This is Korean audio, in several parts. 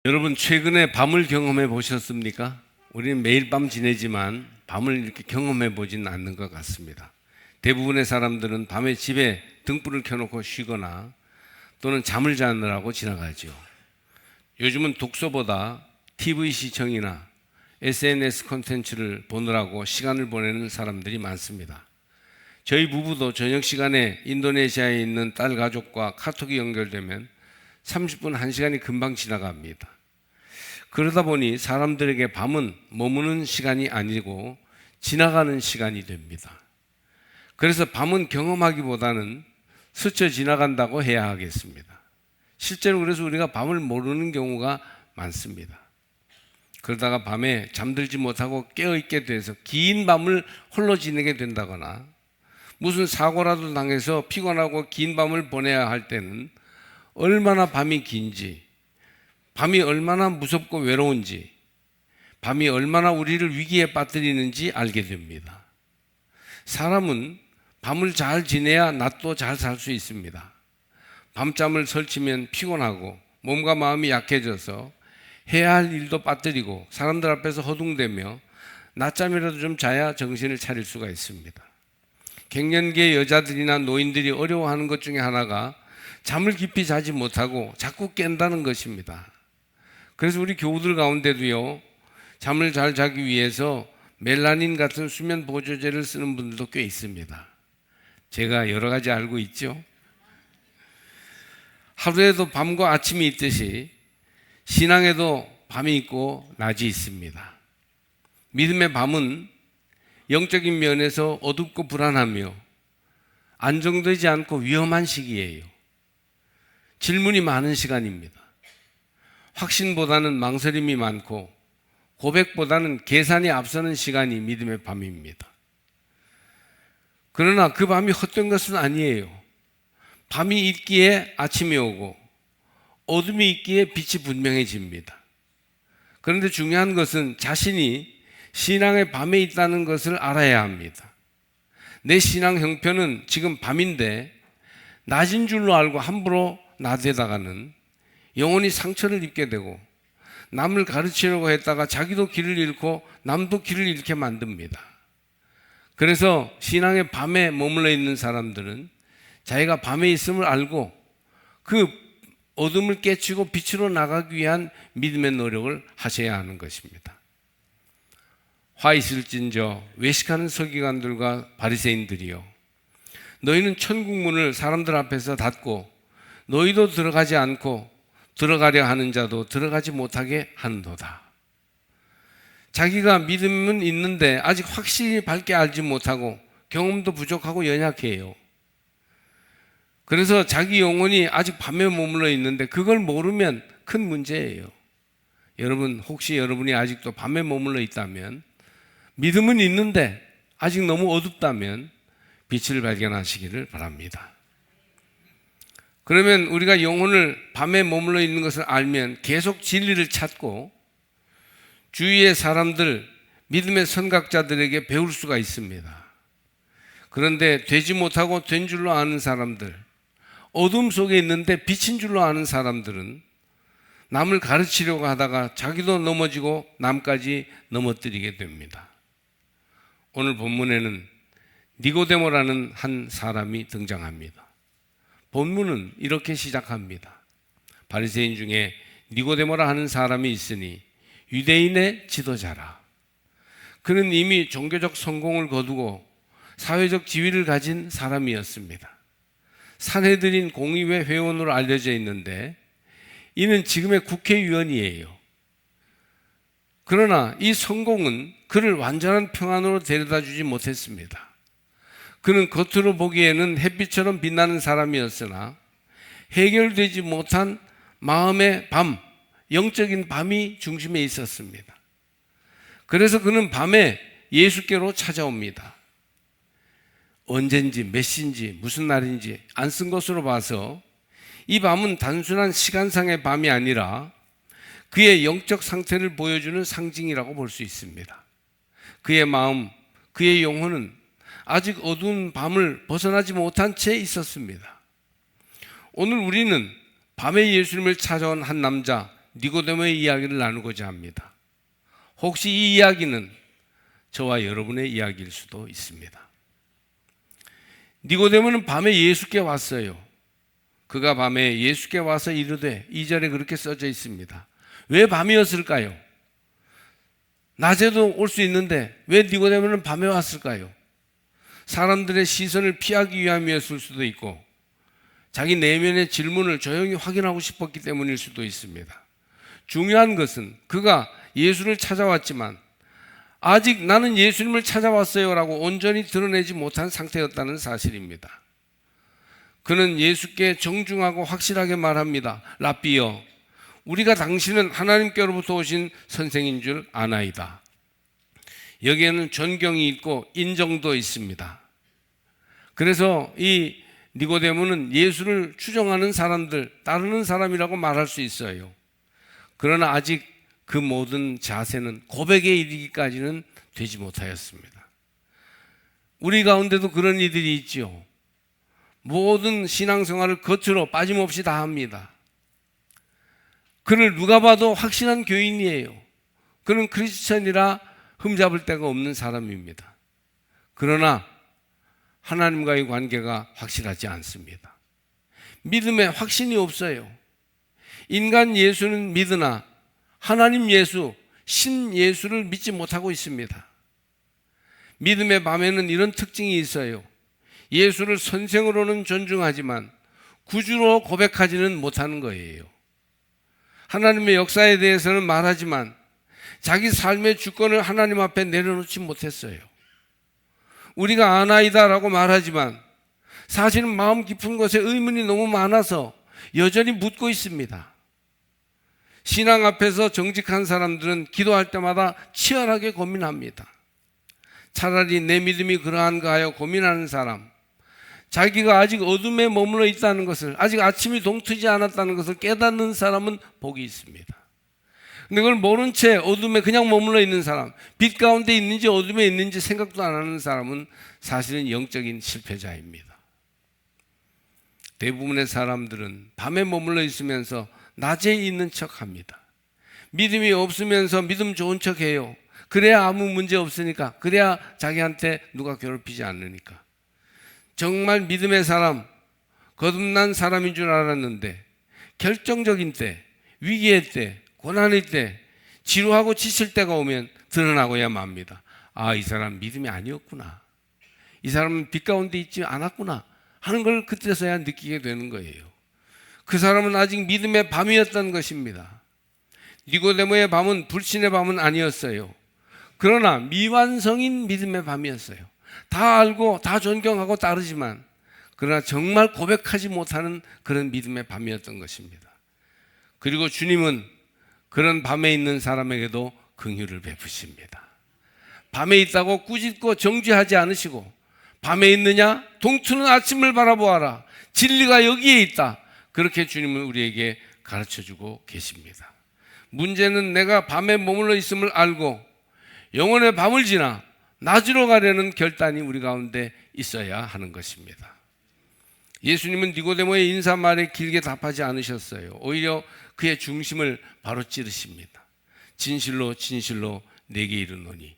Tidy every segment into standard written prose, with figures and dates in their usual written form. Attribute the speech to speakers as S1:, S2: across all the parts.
S1: 여러분 최근에 밤을 경험해 보셨습니까? 우리는 매일 밤 지내지만 밤을 이렇게 경험해 보지는 않는 것 같습니다. 대부분의 사람들은 밤에 집에 등불을 켜놓고 쉬거나 또는 잠을 자느라고 지나가죠. 요즘은 독서보다 TV 시청이나 SNS 콘텐츠를 보느라고 시간을 보내는 사람들이 많습니다. 저희 부부도 저녁 시간에 인도네시아에 있는 딸 가족과 카톡이 연결되면 30분, 1시간이 금방 지나갑니다. 그러다 보니 사람들에게 밤은 머무는 시간이 아니고 지나가는 시간이 됩니다. 그래서 밤은 경험하기보다는 스쳐 지나간다고 해야 하겠습니다. 실제로 그래서 우리가 밤을 모르는 경우가 많습니다. 그러다가 밤에 잠들지 못하고 깨어있게 돼서 긴 밤을 홀로 지내게 된다거나 무슨 사고라도 당해서 피곤하고 긴 밤을 보내야 할 때는 얼마나 밤이 긴지, 밤이 얼마나 무섭고 외로운지, 밤이 얼마나 우리를 위기에 빠뜨리는지 알게 됩니다. 사람은 밤을 잘 지내야 낮도 잘 살 수 있습니다. 밤잠을 설치면 피곤하고 몸과 마음이 약해져서 해야 할 일도 빠뜨리고 사람들 앞에서 허둥대며 낮잠이라도 좀 자야 정신을 차릴 수가 있습니다. 갱년기의 여자들이나 노인들이 어려워하는 것 중에 하나가 잠을 깊이 자지 못하고 자꾸 깬다는 것입니다. 그래서 우리 교우들 가운데도요, 잠을 잘 자기 위해서 멜라닌 같은 수면 보조제를 쓰는 분들도 꽤 있습니다. 제가 여러 가지 알고 있죠. 하루에도 밤과 아침이 있듯이 신앙에도 밤이 있고 낮이 있습니다. 믿음의 밤은 영적인 면에서 어둡고 불안하며 안정되지 않고 위험한 시기예요. 질문이 많은 시간입니다. 확신보다는 망설임이 많고 고백보다는 계산이 앞서는 시간이 믿음의 밤입니다. 그러나 그 밤이 헛된 것은 아니에요. 밤이 있기에 아침이 오고 어둠이 있기에 빛이 분명해집니다. 그런데 중요한 것은 자신이 신앙의 밤에 있다는 것을 알아야 합니다. 내 신앙 형편은 지금 밤인데 낮인 줄로 알고 함부로 나대다가는 영혼이 상처를 입게 되고 남을 가르치려고 했다가 자기도 길을 잃고 남도 길을 잃게 만듭니다. 그래서 신앙의 밤에 머물러 있는 사람들은 자기가 밤에 있음을 알고 그 어둠을 깨치고 빛으로 나가기 위한 믿음의 노력을 하셔야 하는 것입니다. 화 있을진저 외식하는 서기관들과 바리새인들이여, 너희는 천국 문을 사람들 앞에서 닫고 너희도 들어가지 않고 들어가려 하는 자도 들어가지 못하게 하는도다. 자기가 믿음은 있는데 아직 확실히 밝게 알지 못하고 경험도 부족하고 연약해요. 그래서 자기 영혼이 아직 밤에 머물러 있는데 그걸 모르면 큰 문제예요. 여러분, 혹시 여러분이 아직도 밤에 머물러 있다면, 믿음은 있는데 아직 너무 어둡다면 빛을 발견하시기를 바랍니다. 그러면 우리가 영혼을 밤에 머물러 있는 것을 알면 계속 진리를 찾고 주위의 사람들, 믿음의 선각자들에게 배울 수가 있습니다. 그런데 되지 못하고 된 줄로 아는 사람들, 어둠 속에 있는데 빛인 줄로 아는 사람들은 남을 가르치려고 하다가 자기도 넘어지고 남까지 넘어뜨리게 됩니다. 오늘 본문에는 니고데모라는 한 사람이 등장합니다. 본문은 이렇게 시작합니다. 바리새인 중에 니고데모라 하는 사람이 있으니 유대인의 지도자라. 그는 이미 종교적 성공을 거두고 사회적 지위를 가진 사람이었습니다. 산헤드린 공의회 회원으로 알려져 있는데 이는 지금의 국회의원이에요. 그러나 이 성공은 그를 완전한 평안으로 데려다 주지 못했습니다. 그는 겉으로 보기에는 햇빛처럼 빛나는 사람이었으나 해결되지 못한 마음의 밤, 영적인 밤이 중심에 있었습니다. 그래서 그는 밤에 예수께로 찾아옵니다. 언젠지 몇 시인지 무슨 날인지 안 쓴 것으로 봐서 이 밤은 단순한 시간상의 밤이 아니라 그의 영적 상태를 보여주는 상징이라고 볼 수 있습니다. 그의 마음, 그의 영혼은 아직 어두운 밤을 벗어나지 못한 채 있었습니다. 오늘 우리는 밤에 예수님을 찾아온 한 남자 니고데모의 이야기를 나누고자 합니다. 혹시 이 이야기는 저와 여러분의 이야기일 수도 있습니다. 니고데모는 밤에 예수께 왔어요. 그가 밤에 예수께 와서 이르되, 2절에 그렇게 써져 있습니다. 왜 밤이었을까요? 낮에도 올 수 있는데 왜 니고데모는 밤에 왔을까요? 사람들의 시선을 피하기 위함이었을 수도 있고, 자기 내면의 질문을 조용히 확인하고 싶었기 때문일 수도 있습니다. 중요한 것은 그가 예수를 찾아왔지만 아직 나는 예수님을 찾아왔어요 라고 온전히 드러내지 못한 상태였다는 사실입니다. 그는 예수께 정중하고 확실하게 말합니다. 랍비여, 우리가 당신은 하나님께로부터 오신 선생인 줄 아나이다. 여기에는 존경이 있고 인정도 있습니다. 그래서 이 니고데모는 예수를 추종하는 사람들, 따르는 사람이라고 말할 수 있어요. 그러나 아직 그 모든 자세는 고백에 이르기까지는 되지 못하였습니다. 우리 가운데도 그런 이들이 있죠. 모든 신앙생활을 겉으로 빠짐없이 다 합니다. 그를 누가 봐도 확실한 교인이에요. 그는 크리스천이라 흠잡을 데가 없는 사람입니다. 그러나 하나님과의 관계가 확실하지 않습니다. 믿음에 확신이 없어요. 인간 예수는 믿으나 하나님 예수, 신 예수를 믿지 못하고 있습니다. 믿음의 밤에는 이런 특징이 있어요. 예수를 선생으로는 존중하지만 구주로 고백하지는 못하는 거예요. 하나님의 역사에 대해서는 말하지만 자기 삶의 주권을 하나님 앞에 내려놓지 못했어요. 우리가 아나이다라고 말하지만 사실은 마음 깊은 곳에 의문이 너무 많아서 여전히 묻고 있습니다. 신앙 앞에서 정직한 사람들은 기도할 때마다 치열하게 고민합니다. 차라리 내 믿음이 그러한가 하여 고민하는 사람, 자기가 아직 어둠에 머물러 있다는 것을, 아직 아침이 동트지 않았다는 것을 깨닫는 사람은 복이 있습니다. 근데 그걸 모른 채 어둠에 그냥 머물러 있는 사람, 빛 가운데 있는지 어둠에 있는지 생각도 안 하는 사람은 사실은 영적인 실패자입니다. 대부분의 사람들은 밤에 머물러 있으면서 낮에 있는 척합니다. 믿음이 없으면서 믿음 좋은 척해요. 그래야 아무 문제 없으니까, 그래야 자기한테 누가 괴롭히지 않으니까. 정말 믿음의 사람, 거듭난 사람인 줄 알았는데 결정적인 때, 위기의 때, 고난의 때, 지루하고 지칠 때가 오면 드러나고야 맙니다. 아, 이 사람 믿음이 아니었구나, 이 사람은 빛 가운데 있지 않았구나 하는 걸 그때서야 느끼게 되는 거예요. 그 사람은 아직 믿음의 밤이었던 것입니다. 니고데모의 밤은 불신의 밤은 아니었어요. 그러나 미완성인 믿음의 밤이었어요. 다 알고 다 존경하고 따르지만 그러나 정말 고백하지 못하는 그런 믿음의 밤이었던 것입니다. 그리고 주님은 그런 밤에 있는 사람에게도 긍휼을 베푸십니다. 밤에 있다고 꾸짖고 정죄하지 않으시고, 밤에 있느냐? 동트는 아침을 바라보아라. 진리가 여기에 있다. 그렇게 주님은 우리에게 가르쳐주고 계십니다. 문제는 내가 밤에 머물러 있음을 알고 영혼의 밤을 지나 낮으로 가려는 결단이 우리 가운데 있어야 하는 것입니다. 예수님은 니고데모의 인사말에 길게 답하지 않으셨어요. 오히려 그의 중심을 바로 찌르십니다. 진실로 진실로 내게 이르노니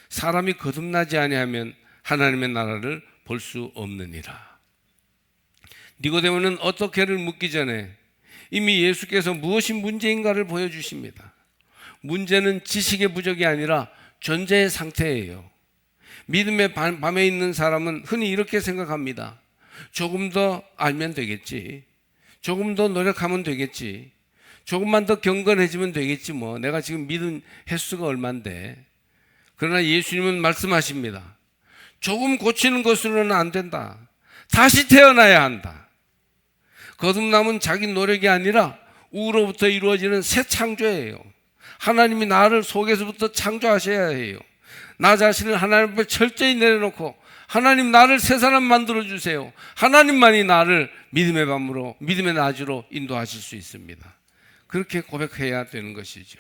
S1: 사람이 거듭나지 아니하면 하나님의 나라를 볼 수 없느니라. 니고데모는 어떻게를 묻기 전에 이미 예수께서 무엇이 문제인가를 보여주십니다. 문제는 지식의 부족이 아니라 존재의 상태예요. 믿음의 밤에 있는 사람은 흔히 이렇게 생각합니다. 조금 더 알면 되겠지, 조금 더 노력하면 되겠지, 조금만 더 경건해지면 되겠지, 뭐 내가 지금 믿은 횟수가 얼만데. 그러나 예수님은 말씀하십니다. 조금 고치는 것으로는 안 된다. 다시 태어나야 한다. 거듭남은 자기 노력이 아니라 우로부터 이루어지는 새 창조예요. 하나님이 나를 속에서부터 창조하셔야 해요. 나 자신을 하나님 앞에 철저히 내려놓고, 하나님 나를 새 사람 만들어 주세요. 하나님만이 나를 믿음의 밤으로, 믿음의 낮으로 인도하실 수 있습니다. 그렇게 고백해야 되는 것이죠.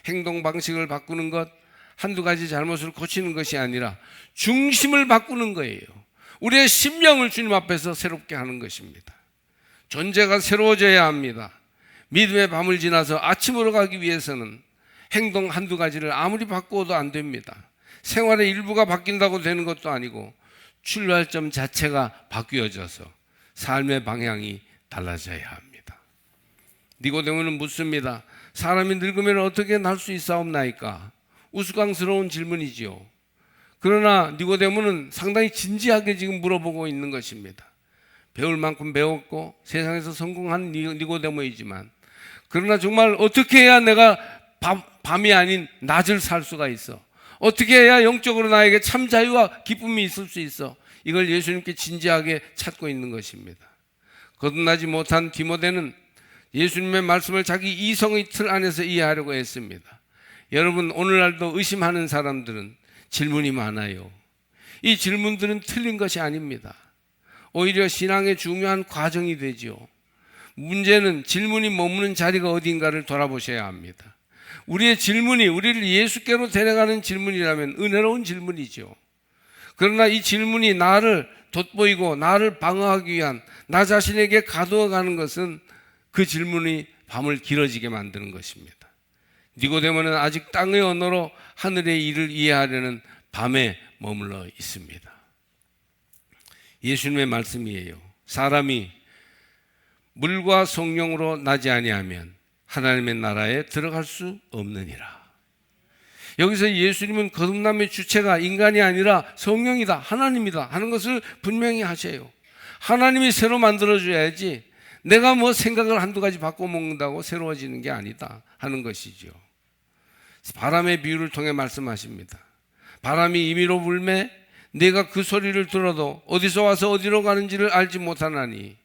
S1: 행동 방식을 바꾸는 것, 한두 가지 잘못을 고치는 것이 아니라 중심을 바꾸는 거예요. 우리의 심령을 주님 앞에서 새롭게 하는 것입니다. 존재가 새로워져야 합니다. 믿음의 밤을 지나서 아침으로 가기 위해서는 행동 한두 가지를 아무리 바꾸어도 안 됩니다. 생활의 일부가 바뀐다고 되는 것도 아니고 출발점 자체가 바뀌어져서 삶의 방향이 달라져야 합니다. 니고데모는 묻습니다. 사람이 늙으면 어떻게 날 수 있사옵나이까? 우스꽝스러운 질문이지요. 그러나 니고데모는 상당히 진지하게 지금 물어보고 있는 것입니다. 배울 만큼 배웠고 세상에서 성공한 니고데모이지만, 그러나 정말 어떻게 해야 내가 밤이 아닌 낮을 살 수가 있어? 어떻게 해야 영적으로 나에게 참 자유와 기쁨이 있을 수 있어? 이걸 예수님께 진지하게 찾고 있는 것입니다. 거듭나지 못한 디모데는 예수님의 말씀을 자기 이성의 틀 안에서 이해하려고 했습니다. 여러분, 오늘날도 의심하는 사람들은 질문이 많아요. 이 질문들은 틀린 것이 아닙니다. 오히려 신앙의 중요한 과정이 되지요. 문제는 질문이 머무는 자리가 어딘가를 돌아보셔야 합니다. 우리의 질문이 우리를 예수께로 데려가는 질문이라면 은혜로운 질문이죠. 그러나 이 질문이 나를 돋보이고 나를 방어하기 위한 나 자신에게 가두어가는 것은 그 질문이 밤을 길어지게 만드는 것입니다. 니고데모는 아직 땅의 언어로 하늘의 일을 이해하려는 밤에 머물러 있습니다. 예수님의 말씀이에요. 사람이 물과 성령으로 나지 아니하면 하나님의 나라에 들어갈 수 없느니라. 여기서 예수님은 거듭남의 주체가 인간이 아니라 성령이다, 하나님이다 하는 것을 분명히 하셔요. 하나님이 새로 만들어줘야지 내가 뭐 생각을 한두 가지 바꿔먹는다고 새로워지는 게 아니다 하는 것이죠. 바람의 비유를 통해 말씀하십니다. 바람이 임의로 불매 내가 그 소리를 들어도 어디서 와서 어디로 가는지를 알지 못하나니,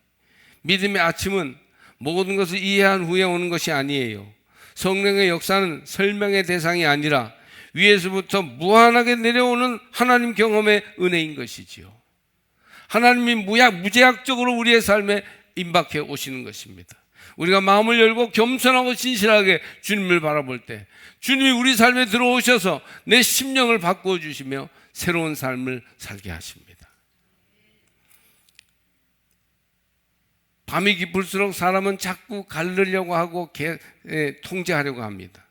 S1: 믿음의 아침은 모든 것을 이해한 후에 오는 것이 아니에요. 성령의 역사는 설명의 대상이 아니라 위에서부터 무한하게 내려오는 하나님 경험의 은혜인 것이지요. 하나님이 무제약적으로 우리의 삶에 임박해 오시는 것입니다. 우리가 마음을 열고 겸손하고 진실하게 주님을 바라볼 때 주님이 우리 삶에 들어오셔서 내 심령을 바꾸어 주시며 새로운 삶을 살게 하십니다. 밤이 깊을수록 사람은 자꾸 가르려고 하고 통제하려고 합니다.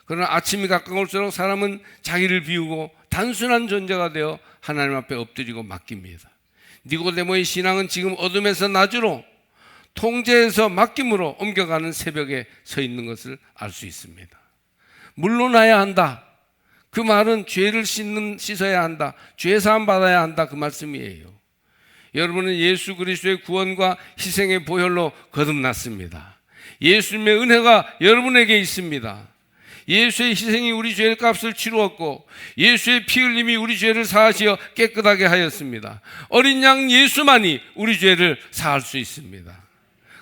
S1: 그러나 아침이 가까울수록 사람은 자기를 비우고 단순한 존재가 되어 하나님 앞에 엎드리고 맡깁니다. 니고데모의 신앙은 지금 어둠에서 낮으로, 통제에서 맡김으로 옮겨가는 새벽에 서 있는 것을 알 수 있습니다. 물러나야 한다. 그 말은 죄를 씻어야 한다. 죄 사함 받아야 한다. 그 말씀이에요. 여러분은 예수 그리스도의 구원과 희생의 보혈로 거듭났습니다. 예수님의 은혜가 여러분에게 있습니다. 예수의 희생이 우리 죄의 값을 치루었고 예수의 피 흘림이 우리 죄를 사하시어 깨끗하게 하였습니다. 어린 양 예수만이 우리 죄를 사할 수 있습니다.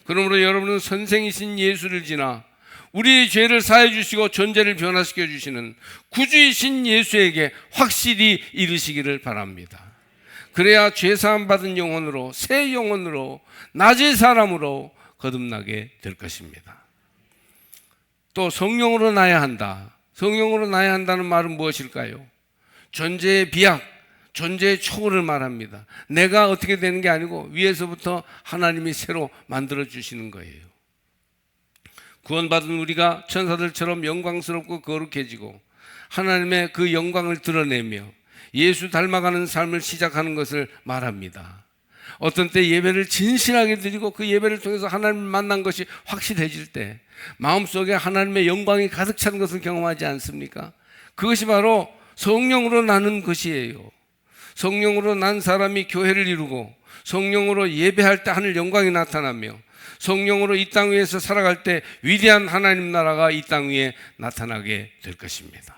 S1: 그러므로 여러분은 선생이신 예수를 지나 우리의 죄를 사해 주시고 존재를 변화시켜 주시는 구주이신 예수에게 확실히 이르시기를 바랍니다. 그래야 죄사함 받은 영혼으로, 새 영혼으로, 낮의 사람으로 거듭나게 될 것입니다. 또 성령으로 나야 한다. 성령으로 나야 한다는 말은 무엇일까요? 존재의 비약, 존재의 초월을 말합니다. 내가 어떻게 되는 게 아니고 위에서부터 하나님이 새로 만들어 주시는 거예요. 구원받은 우리가 천사들처럼 영광스럽고 거룩해지고 하나님의 그 영광을 드러내며 예수 닮아가는 삶을 시작하는 것을 말합니다. 어떤 때 예배를 진실하게 드리고 그 예배를 통해서 하나님을 만난 것이 확실해질 때 마음속에 하나님의 영광이 가득 찬 것을 경험하지 않습니까? 그것이 바로 성령으로 나는 것이에요. 성령으로 난 사람이 교회를 이루고 성령으로 예배할 때 하늘 영광이 나타나며 성령으로 이 땅 위에서 살아갈 때 위대한 하나님 나라가 이 땅 위에 나타나게 될 것입니다.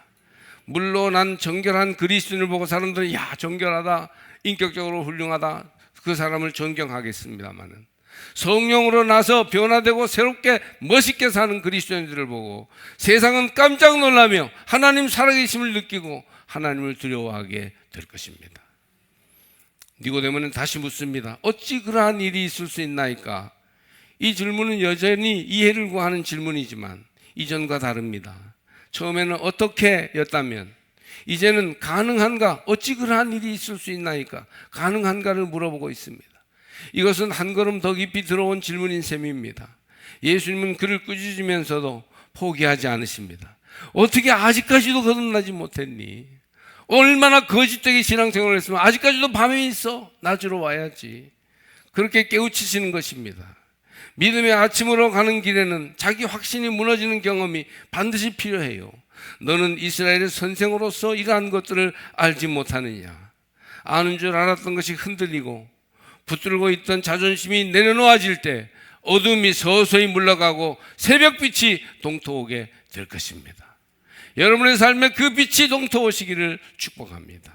S1: 물론 난 정결한 그리스도인을 보고 사람들은 야, 정결하다, 인격적으로 훌륭하다, 그 사람을 존경하겠습니다마는 성령으로 나서 변화되고 새롭게 멋있게 사는 그리스도인들을 보고 세상은 깜짝 놀라며 하나님 살아계심을 느끼고 하나님을 두려워하게 될 것입니다. 니고데모는 다시 묻습니다. 어찌 그러한 일이 있을 수 있나이까? 이 질문은 여전히 이해를 구하는 질문이지만 이전과 다릅니다. 처음에는 어떻게 였다면 이제는 가능한가? 어찌 그러한 일이 있을 수 있나이까? 가능한가를 물어보고 있습니다. 이것은 한 걸음 더 깊이 들어온 질문인 셈입니다. 예수님은 그를 꾸짖으면서도 포기하지 않으십니다. 어떻게 아직까지도 거듭나지 못했니? 얼마나 거짓되게 신앙생활을 했으면 아직까지도 밤에 있어? 낮으로 와야지. 그렇게 깨우치시는 것입니다. 믿음의 아침으로 가는 길에는 자기 확신이 무너지는 경험이 반드시 필요해요. 너는 이스라엘의 선생으로서 이러한 것들을 알지 못하느냐? 아는 줄 알았던 것이 흔들리고 붙들고 있던 자존심이 내려놓아질 때 어둠이 서서히 물러가고 새벽빛이 동토오게 될 것입니다. 여러분의 삶에 그 빛이 동토오시기를 축복합니다.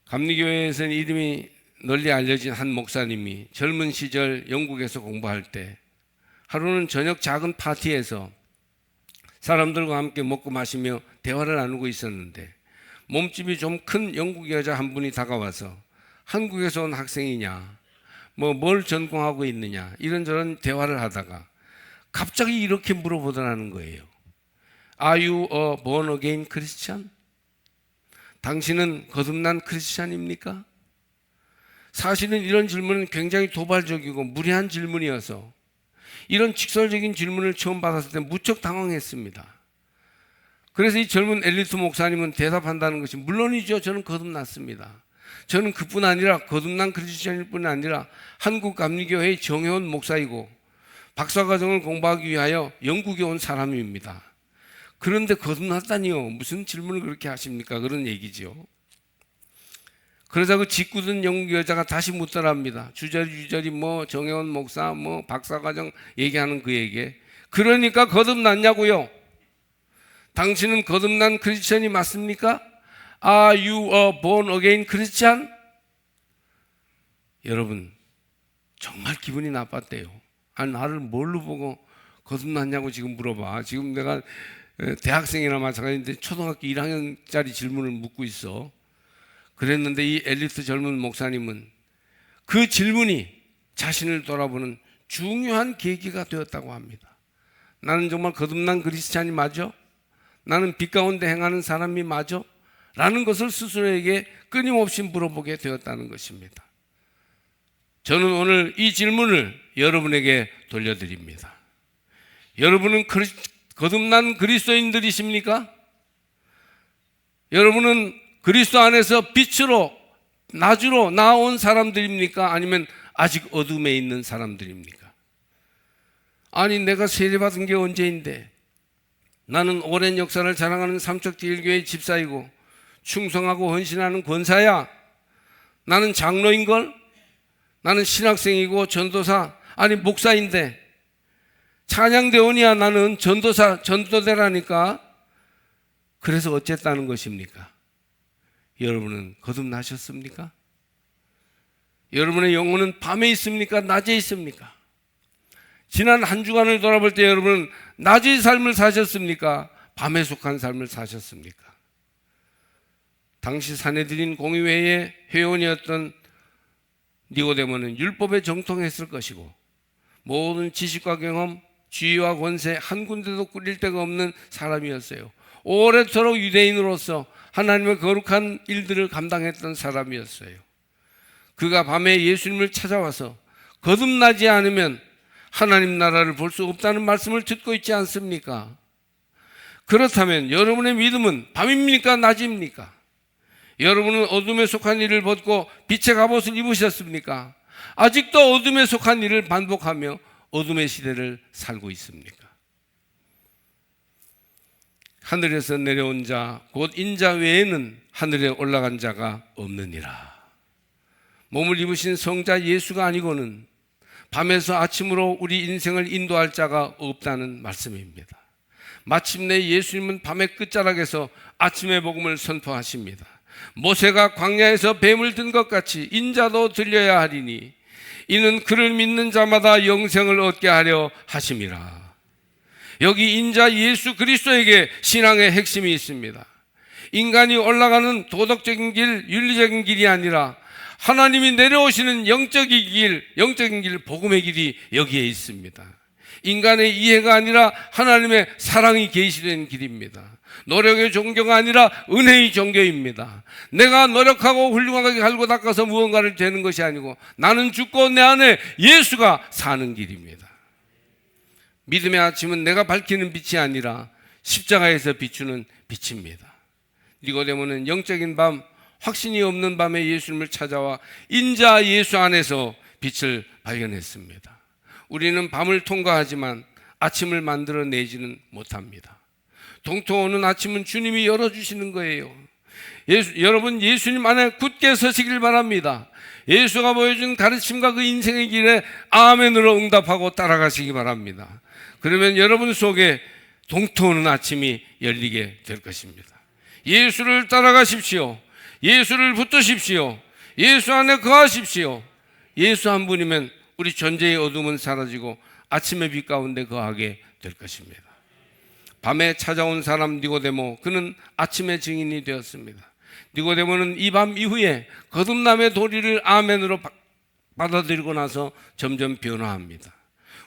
S1: 감리교회에서는 이름이 널리 알려진 한 목사님이 젊은 시절 영국에서 공부할 때 하루는 저녁 작은 파티에서 사람들과 함께 먹고 마시며 대화를 나누고 있었는데 몸집이 좀 큰 영국 여자 한 분이 다가와서 한국에서 온 학생이냐, 뭘 전공하고 있느냐 이런저런 대화를 하다가 갑자기 이렇게 물어보더라는 거예요. Are you a born again Christian? 당신은 거듭난 크리스찬입니까? 사실은 이런 질문은 굉장히 도발적이고 무례한 질문이어서 이런 직설적인 질문을 처음 받았을 때 무척 당황했습니다. 그래서 이 젊은 엘리트 목사님은 대답한다는 것이 물론이죠. 저는 거듭났습니다. 저는 그뿐 아니라 거듭난 크리스찬일 뿐 아니라 한국 감리교회의 정혜원 목사이고 박사과정을 공부하기 위하여 영국에 온 사람입니다. 그런데 거듭났다니요. 무슨 질문을 그렇게 하십니까? 그런 얘기죠. 그러자 그 짓궂은 영국 여자가 다시 묻더랍니다. 주저리 정혜원 목사 박사과정 얘기하는 그에게 그러니까 거듭났냐고요? 당신은 거듭난 크리스천이 맞습니까? Are you a born again Christian? 여러분 정말 기분이 나빴대요. 나를 뭘로 보고 거듭났냐고 지금 물어봐. 지금 내가 대학생이나 마찬가지인데 초등학교 1학년짜리 질문을 묻고 있어. 그랬는데 이 엘리트 젊은 목사님은 그 질문이 자신을 돌아보는 중요한 계기가 되었다고 합니다. 나는 정말 거듭난 크리스찬이 맞아? 나는 빛 가운데 행하는 사람이 맞아? 라는 것을 스스로에게 끊임없이 물어보게 되었다는 것입니다. 저는 오늘 이 질문을 여러분에게 돌려드립니다. 여러분은 거듭난 그리스도인들이십니까? 여러분은 그리스도 안에서 빛으로 낮으로 나온 사람들입니까? 아니면 아직 어둠에 있는 사람들입니까? 아니 내가 세례받은 게 언제인데 나는 오랜 역사를 자랑하는 삼척제일교회 집사이고 충성하고 헌신하는 권사야. 나는 장로인걸? 나는 신학생이고 전도사 아니 목사인데 찬양대원이야. 나는 전도대라니까. 그래서 어쨌다는 것입니까? 여러분은 거듭나셨습니까? 여러분의 영혼은 밤에 있습니까? 낮에 있습니까? 지난 한 주간을 돌아볼 때 여러분은 낮의 삶을 사셨습니까? 밤에 속한 삶을 사셨습니까? 당시 산헤드린 공의회의 회원이었던 니고데모는 율법에 정통했을 것이고 모든 지식과 경험, 지위와 권세 한 군데도 꿀릴 데가 없는 사람이었어요. 오래도록 유대인으로서 하나님의 거룩한 일들을 감당했던 사람이었어요. 그가 밤에 예수님을 찾아와서 거듭나지 않으면 하나님 나라를 볼 수 없다는 말씀을 듣고 있지 않습니까? 그렇다면 여러분의 믿음은 밤입니까? 낮입니까? 여러분은 어둠에 속한 일을 벗고 빛의 갑옷을 입으셨습니까? 아직도 어둠에 속한 일을 반복하며 어둠의 시대를 살고 있습니까? 하늘에서 내려온 자 곧 인자 외에는 하늘에 올라간 자가 없느니라. 몸을 입으신 성자 예수가 아니고는 밤에서 아침으로 우리 인생을 인도할 자가 없다는 말씀입니다. 마침내 예수님은 밤의 끝자락에서 아침의 복음을 선포하십니다. 모세가 광야에서 뱀을 든 것 같이 인자도 들려야 하리니 이는 그를 믿는 자마다 영생을 얻게 하려 하심이라. 여기 인자 예수 그리스도에게 신앙의 핵심이 있습니다. 인간이 올라가는 도덕적인 길, 윤리적인 길이 아니라 하나님이 내려오시는 영적인 길, 복음의 길이 여기에 있습니다. 인간의 이해가 아니라 하나님의 사랑이 계시된 길입니다. 노력의 종교가 아니라 은혜의 종교입니다. 내가 노력하고 훌륭하게 갈고 닦아서 무언가를 되는 것이 아니고 나는 죽고 내 안에 예수가 사는 길입니다. 믿음의 아침은 내가 밝히는 빛이 아니라 십자가에서 비추는 빛입니다. 니고데모는 영적인 밤, 확신이 없는 밤에 예수님을 찾아와 인자 예수 안에서 빛을 발견했습니다. 우리는 밤을 통과하지만 아침을 만들어내지는 못합니다. 동토 오는 아침은 주님이 열어주시는 거예요. 여러분 예수님 안에 굳게 서시길 바랍니다. 예수가 보여준 가르침과 그 인생의 길에 아멘으로 응답하고 따라가시기 바랍니다. 그러면 여러분 속에 동토 오는 아침이 열리게 될 것입니다. 예수를 따라가십시오. 예수를 붙드십시오. 예수 안에 거하십시오. 예수 한 분이면 우리 존재의 어둠은 사라지고 아침의 빛 가운데 거하게 될 것입니다. 밤에 찾아온 사람 니고데모, 그는 아침의 증인이 되었습니다. 니고데모는 이 밤 이후에 거듭남의 도리를 아멘으로 받아들이고 나서 점점 변화합니다.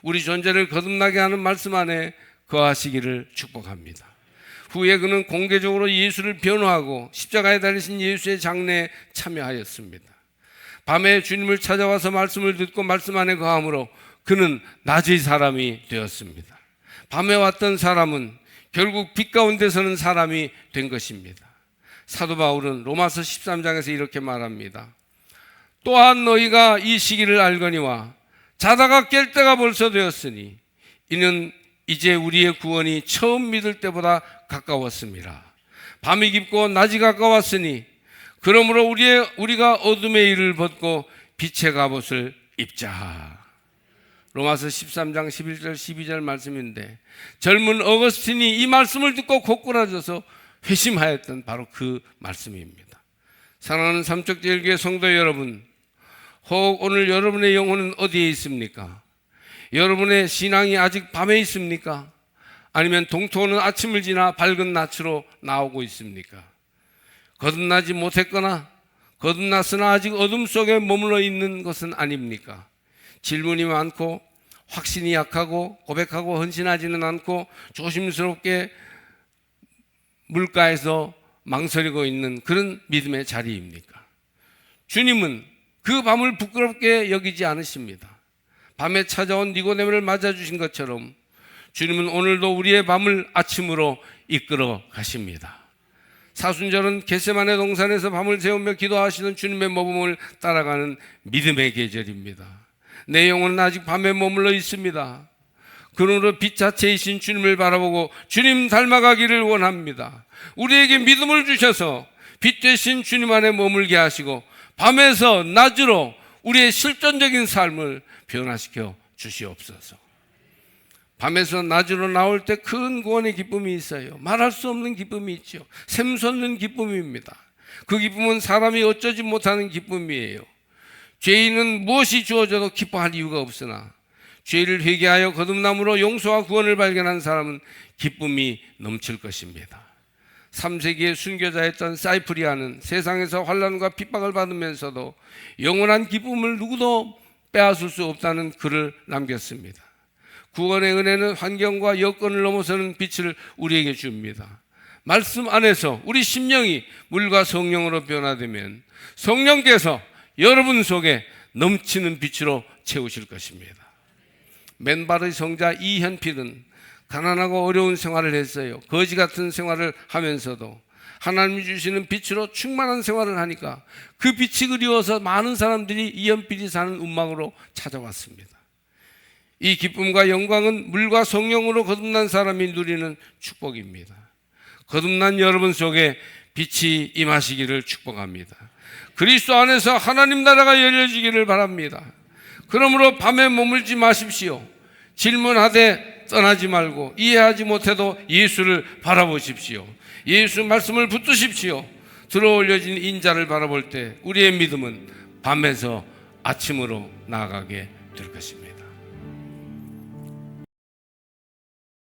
S1: 우리 존재를 거듭나게 하는 말씀 안에 거하시기를 축복합니다. 후에 그는 공개적으로 예수를 변호하고 십자가에 달리신 예수의 장례에 참여하였습니다. 밤에 주님을 찾아와서 말씀을 듣고 말씀 안에 거함으로 그는 낮의 사람이 되었습니다. 밤에 왔던 사람은 결국 빛 가운데 서는 사람이 된 것입니다. 사도 바울은 로마서 13장에서 이렇게 말합니다. 또한 너희가 이 시기를 알거니와 자다가 깰 때가 벌써 되었으니 이는 이제 우리의 구원이 처음 믿을 때보다 가까웠습니다. 밤이 깊고 낮이 가까웠으니 그러므로 우리가 어둠의 일을 벗고 빛의 갑옷을 입자. 로마서 13장 11절 12절 말씀인데 젊은 어거스틴이 이 말씀을 듣고 고꾸라져서 회심하였던 바로 그 말씀입니다. 사랑하는 삼척제일교회 성도 여러분, 혹 오늘 여러분의 영혼은 어디에 있습니까? 여러분의 신앙이 아직 밤에 있습니까? 아니면 동토는 아침을 지나 밝은 낯으로 나오고 있습니까? 거듭나지 못했거나 거듭났으나 아직 어둠 속에 머물러 있는 것은 아닙니까? 질문이 많고 확신이 약하고 고백하고 헌신하지는 않고 조심스럽게 물가에서 망설이고 있는 그런 믿음의 자리입니까? 주님은 그 밤을 부끄럽게 여기지 않으십니다. 밤에 찾아온 니고데모를 맞아주신 것처럼 주님은 오늘도 우리의 밤을 아침으로 이끌어 가십니다. 사순절은 겟세마네 동산에서 밤을 새우며 기도하시는 주님의 모범을 따라가는 믿음의 계절입니다. 내 영혼은 아직 밤에 머물러 있습니다. 그러므로 빛 자체이신 주님을 바라보고 주님 닮아가기를 원합니다. 우리에게 믿음을 주셔서 빛 되신 주님 안에 머물게 하시고 밤에서 낮으로 우리의 실존적인 삶을 변화시켜 주시옵소서. 밤에서 낮으로 나올 때 큰 구원의 기쁨이 있어요. 말할 수 없는 기쁨이 있죠. 샘솟는 기쁨입니다. 그 기쁨은 사람이 어쩌지 못하는 기쁨이에요. 죄인은 무엇이 주어져도 기뻐할 이유가 없으나 죄를 회개하여 거듭남으로 용서와 구원을 발견한 사람은 기쁨이 넘칠 것입니다. 3세기의 순교자였던 사이프리아는 세상에서 환난과 핍박을 받으면서도 영원한 기쁨을 누구도 빼앗을 수 없다는 글을 남겼습니다. 구원의 은혜는 환경과 여건을 넘어서는 빛을 우리에게 줍니다. 말씀 안에서 우리 심령이 물과 성령으로 변화되면 성령께서 여러분 속에 넘치는 빛으로 채우실 것입니다. 맨발의 성자 이현필은 가난하고 어려운 생활을 했어요. 거지 같은 생활을 하면서도 하나님이 주시는 빛으로 충만한 생활을 하니까 그 빛이 그리워서 많은 사람들이 이현필이 사는 움막으로 찾아왔습니다. 이 기쁨과 영광은 물과 성령으로 거듭난 사람이 누리는 축복입니다. 거듭난 여러분 속에 빛이 임하시기를 축복합니다. 그리스도 안에서 하나님 나라가 열려지기를 바랍니다. 그러므로 밤에 머물지 마십시오. 질문하되 떠나지 말고 이해하지 못해도 예수를 바라보십시오. 예수 말씀을 붙드십시오. 들어올려진 인자를 바라볼 때 우리의 믿음은 밤에서 아침으로 나아가게 될 것입니다.